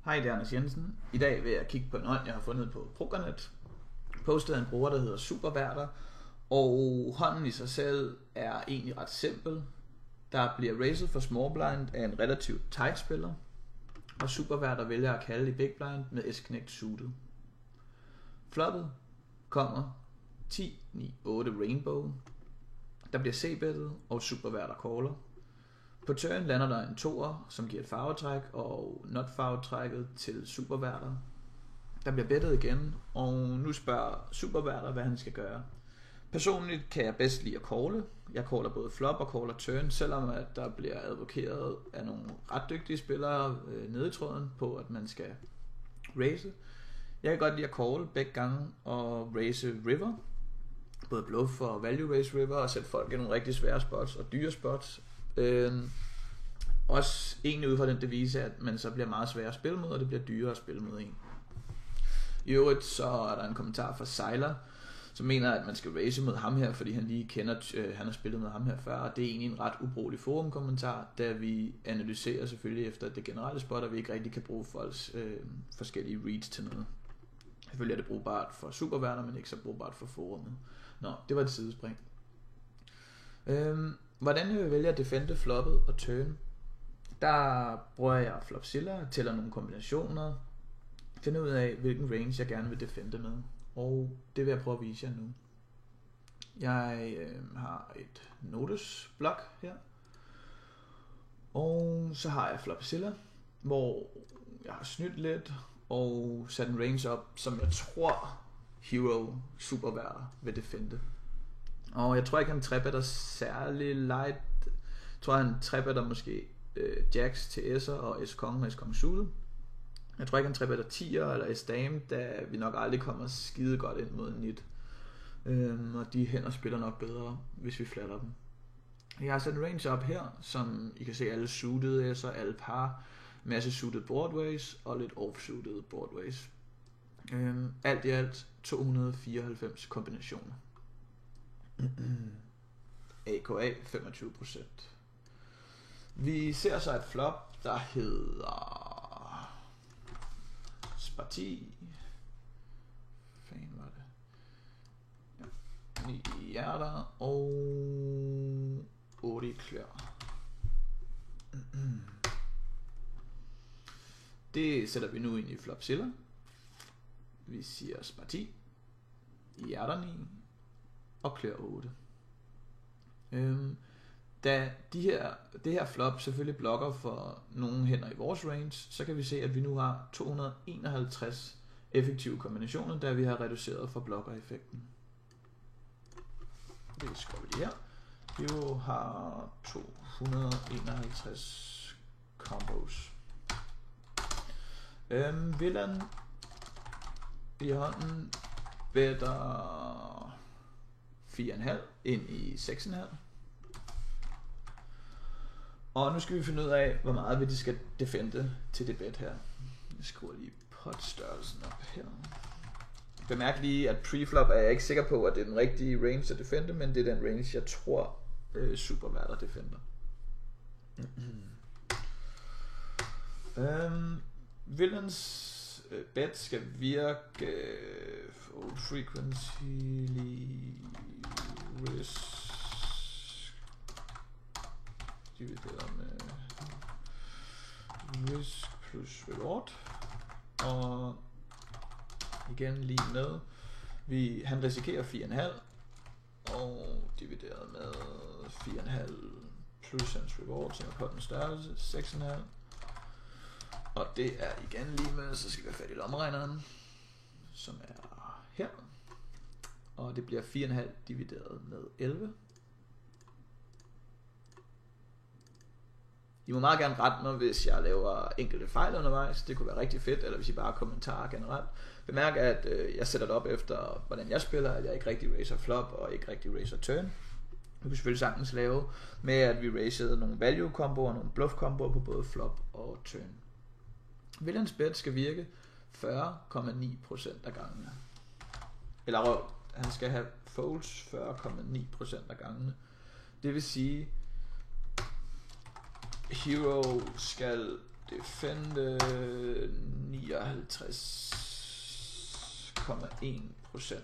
Hej, det er Anders Jensen. I dag vil jeg kigge på en hånd, jeg har fundet på Pokernet. Postet af en bruger, der hedder Superværter. Og hånden i sig selv er egentlig ret simpel. Der bliver raised for small blind af en relativt tight spiller. Og Superværter vælger at kalde i big blind med S-knægt suited. Floppet kommer 10, 9, 8 rainbow. Der bliver C-bettet, og Superværter caller. På turn lander der en toer, som giver et farvetræk, og not farvetrækket til Superværter. Der bliver bettet igen, og nu spørger Superværter, hvad han skal gøre. Personligt kan jeg bedst lide at calle. Jeg caller både flop og caller turn, selvom at der bliver advokeret af nogle ret dygtige spillere nede i tråden på, at man skal raise. Jeg kan godt lide at call begge gange og raise river. Både bluff og value raise river og sætte folk i nogle rigtig svære spots og dyre spots. Også egentlig ud fra den devise, at man så bliver meget sværere at spille mod, og det bliver dyrere at spille mod en. I øvrigt så er der en kommentar fra Seiler, som mener, at man skal raise mod ham her, fordi han lige kender, han har spillet med ham her før, og det er egentlig en ret ubrugelig forumkommentar, da vi analyserer selvfølgelig efter det generelle spot, og vi ikke rigtig kan bruge folks forskellige reads til noget. Selvfølgelig er det brugbart for Superværter, men ikke så brugbart for forumet. Nå, det var et sidespring. Hvordan jeg vil vælge at defende floppet og turn? Der bruger jeg Flopzilla, tæller nogle kombinationer, finder ud af hvilken range jeg gerne vil defende med, og det vil jeg prøve at vise jer nu. Jeg har et notice blok her, og så har jeg Flopzilla, hvor jeg har snydt lidt og sat en range op, som jeg tror Hero Superværter vil defende. Og jeg tror ikke han trebetter særlig light. Jeg tror han trebetter måske jacks til S'er og S-kong og S-kong suited. Jeg tror ikke han trebetter 10'er eller S-dame, da vi nok aldrig kommer skide godt ind mod en nit. Og de hænder spiller nok bedre, hvis vi flatter dem. Jeg har sat en range op her, som I kan se alle suited S'er, alle par, masse suited boardways og lidt off-suited boardways. Alt i alt 294 kombinationer. AKA 25%. Vi ser så et flop, der hedder Sparti. Fan var det. Ja. 9 hjerter og 8 klør. Det sætter vi nu ind i Flopzilla. Vi siger Sparti, hjerter 9 og klør 8. Da det her flop selvfølgelig blokker for nogle hænder i vores range, så kan vi se, at vi nu har 251 effektive kombinationer, da vi har reduceret for blokker-effekten. Det skriver vi lige her. Vi har 251 combos. Villain i hånden better 4,5 ind i 6,5. Og nu skal vi finde ud af, hvor meget vi skal defende til det bet her. Jeg skruer lige potstørrelsen op her. Bemærk lige, at preflop er jeg ikke sikker på, at det er den rigtige range at defende, men det er den range, jeg tror Superværter defender. Villains bet skal virke old frequency risk divideret med risk plus reward, og igen lige med han risikerer 4,5 og divideret med 4,5 plus hans reward, som er på den størrelse 6,5. Og det er igen lige med, så skal vi have fat i lommeregneren, som er her. Og det bliver 4,5 divideret med 11. I må meget gerne rette mig, hvis jeg laver enkelte fejl undervejs. Det kunne være rigtig fedt, eller hvis I bare kommentarer generelt. Bemærk, at jeg sætter det op efter, hvordan jeg spiller, at jeg ikke rigtig raiser flop og ikke rigtig raiser turn. Vi kan selvfølgelig sagtens lave med, at vi raisede nogle value komboer og nogle bluff komboer på både flop og turn. Villains bet skal virke 40,9% af gangene. Eller han skal have folds 40,9% af gangene. Det vil sige, Hero skal defende 59,1%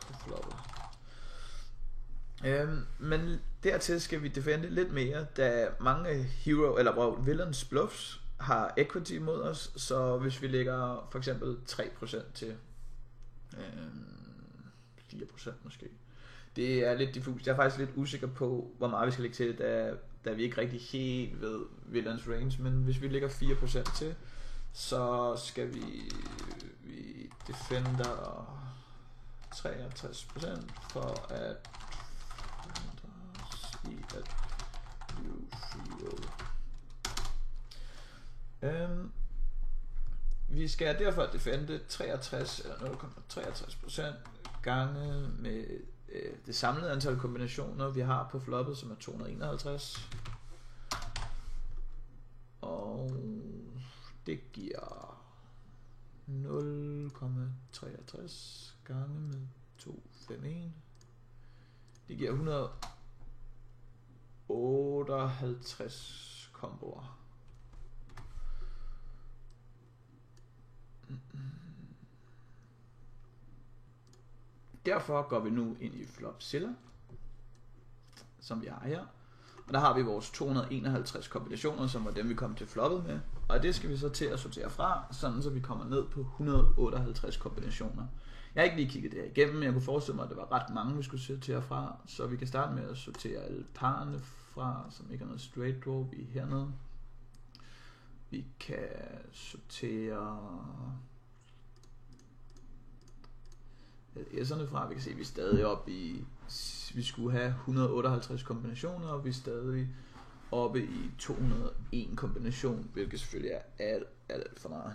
på floppet. Men dertil skal vi defende lidt mere, da mange villains bluffs har equity mod os, så hvis vi lægger for eksempel 3% til 4% måske. Det er lidt diffust. Jeg er faktisk lidt usikker på, hvor meget vi skal lægge til, da vi ikke rigtig helt ved villains range, men hvis vi lægger 4% til, så skal vi defender 63% for at vi skal derfor defende 63 eller 0,63% gange med det samlede antal kombinationer vi har på floppet, som er 251, og det giver 0,63 gange med 251. Det giver 158 komboer. Derfor går vi nu ind i Flopzilla, som vi har her. Og der har vi vores 251 kombinationer, som var dem vi kom til floppet med. Og det skal vi så til at sortere fra, sådan så vi kommer ned på 158 kombinationer. Jeg har ikke lige kigget det her igennem, men jeg kunne forestille mig, at det var ret mange, vi skulle sortere fra. Så vi kan starte med at sortere alle parerne fra, som ikke er noget straight draw, vi er hernede. Vi kan sortere S'erne fra, vi kan se, at vi er stadig oppe i, vi skulle have 158 kombinationer, og vi er stadig oppe i 201 kombination, hvilket selvfølgelig er alt for meget.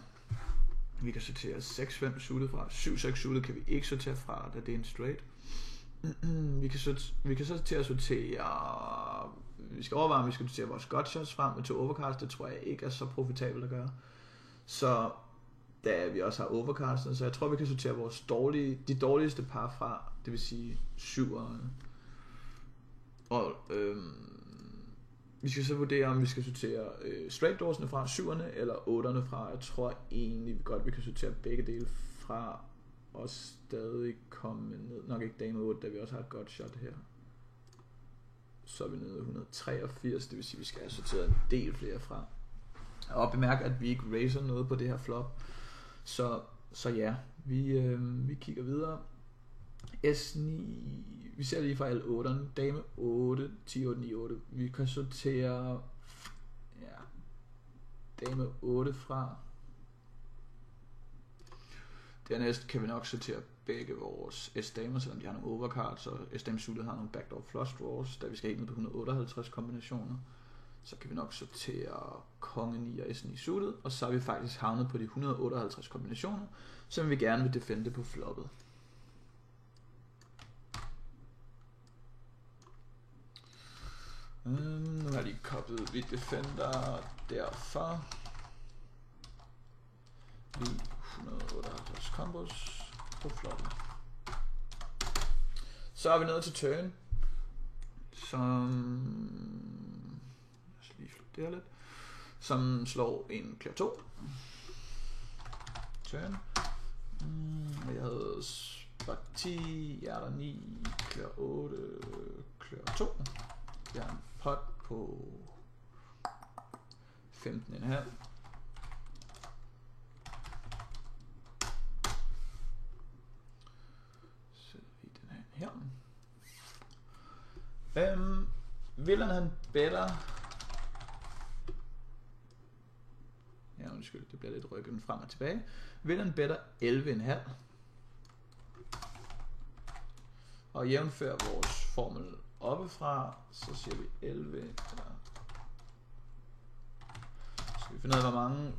Vi kan sortere 6-5 suited fra, 7-6 suited kan vi ikke sortere fra, da det er en straight. Vi kan så til at sortere, vi skal overveje, om vi skal sortere vores gutshots frem med 2 overcast, det tror jeg ikke er så profitabelt at gøre. Så da vi også har overcastet, så jeg tror vi kan sortere vores de dårligste par fra, det vil sige 7'erne. Og vi skal så vurdere, om vi skal sortere straight dawsene fra, 7'erne eller 8'erne fra. Jeg tror egentlig godt vi kan sortere begge dele fra, og stadig komme ned, nok ikke dame 8, da vi også har et godt shot her. Så er vi nede i 183, det vil sige, at vi skal have sorteret en del flere fra. Og bemærk, at vi ikke raiser noget på det her flop. Så ja, vi kigger videre. S9, vi ser lige fra alle 8'erne, dame 8, 10, 8, 9, 8. Vi kan sortere dame 8 fra. Dernæst kan vi nok sortere begge vores S-damer, selvom de har nogle overcards, og S-dame suited har nogle backdoor flush draws, da vi skal helt ned på 158 kombinationer. Så kan vi nok sortere konge 9 og S9 suited, og så er vi faktisk havnet på de 158 kombinationer, som vi gerne vil defende på floppet. Nu har jeg lige koblet vi defender derfor. Lige 158 combos på floppet. Så er vi nået til turn, som slår en clear 2. Turn. Jeg havde spot 10, hjerter 9, clear 8, clear 2. Jeg har en pot på 15,5. Så vi den her. Villain han better. Ja, undskyld, det bliver lidt rykket frem og tilbage. Villain better 11,5. Og jævnfør vores formel oppefra, så siger vi 11. Så skal vi finde ud af, hvor mange